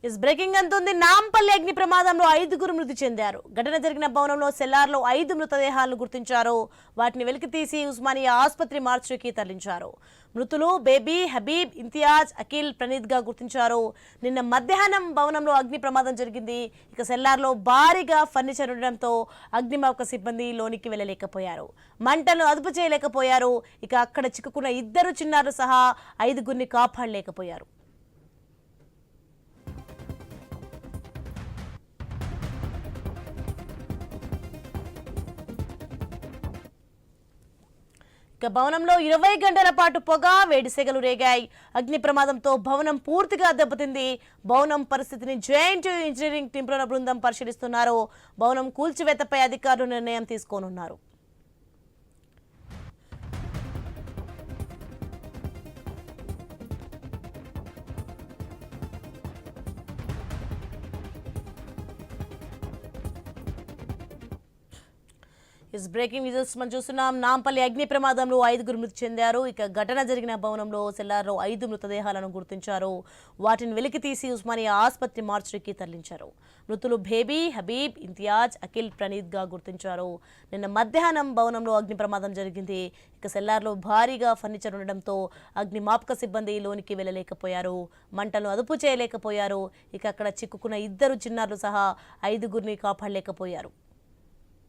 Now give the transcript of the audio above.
Breaking అంటుంది. నాంపల్లి అగ్ని ప్రమాదంలో 5గురు మృతి చెందారు. ఘటన జరిగిన భవనంలో సెల్లార్లో 5 మృతదేహాలను గుర్తించారు. వాటిని వెలికితీసి ఉస్మానియా ఆసుపత్రి మార్చురీకి తరలించారు. మృతులు బేబీ, హబీబ్, ఇంతియాజ్, అఖిల్, ప్రణీత్ గా గుర్తించారు. నిన్న మధ్యాహ్నం భవనంలో అగ్ని ప్రమాదం జరిగింది. ఇక సెల్లార్లో భారీగా ఫర్నిచర్ ఉండడంతో అగ్నిమాపక సిబ్బంది లోనికి వెళ్లలేకపోయారు. మంటలను అదుపు చేయలేకపోయారు. ఇక అక్కడ చిక్కుకున్న 2 చిన్నారులు సహా 5గురిని కాపాడలేకపోయారు. భవనంలో 20 గంటల పాటు పొగ, వేడిసెగలు రేగాయి. అగ్ని ప్రమాదంతో భవనం పూర్తిగా దెబ్బతింది. భవనం పరిస్థితిని జేఎన్టీయూ ఇంజనీరింగ్ నిపుణుల బృందం పరిశీలిస్తున్నారు. భవనం కూల్చివేతపై అధికారులు నిర్ణయం తీసుకోనున్నారు. బ్రేకింగ్ న్యూస్ మనం చూస్తున్నాం. నాంపల్లి అగ్ని ప్రమాదంలో 5గురు మృతి చెందారు. ఇక ఘటన జరిగిన భవనంలో సెల్లార్లో 5 మృతదేహాలను గుర్తించారు. వాటిని వెలికితీసి ఉస్మానియా ఆసుపత్రి మార్చురీకి తరలించారు. మృతులు బేబీ, హబీబ్, ఇంతియాజ్, అఖిల్, ప్రణీత్ గా గుర్తించారు. నిన్న మధ్యాహ్నం భవనంలో అగ్ని ప్రమాదం జరిగింది. ఇక సెల్లార్లో భారీగా ఫర్నిచర్ ఉండడంతో అగ్నిమాపక సిబ్బంది లోనికి వెళ్లలేకపోయారు. మంటలను అదుపు చేయలేకపోయారు. ఇక అక్కడ చిక్కుకున్న 2 చిన్నారులు సహా 5గురిని కాపాడలేకపోయారు.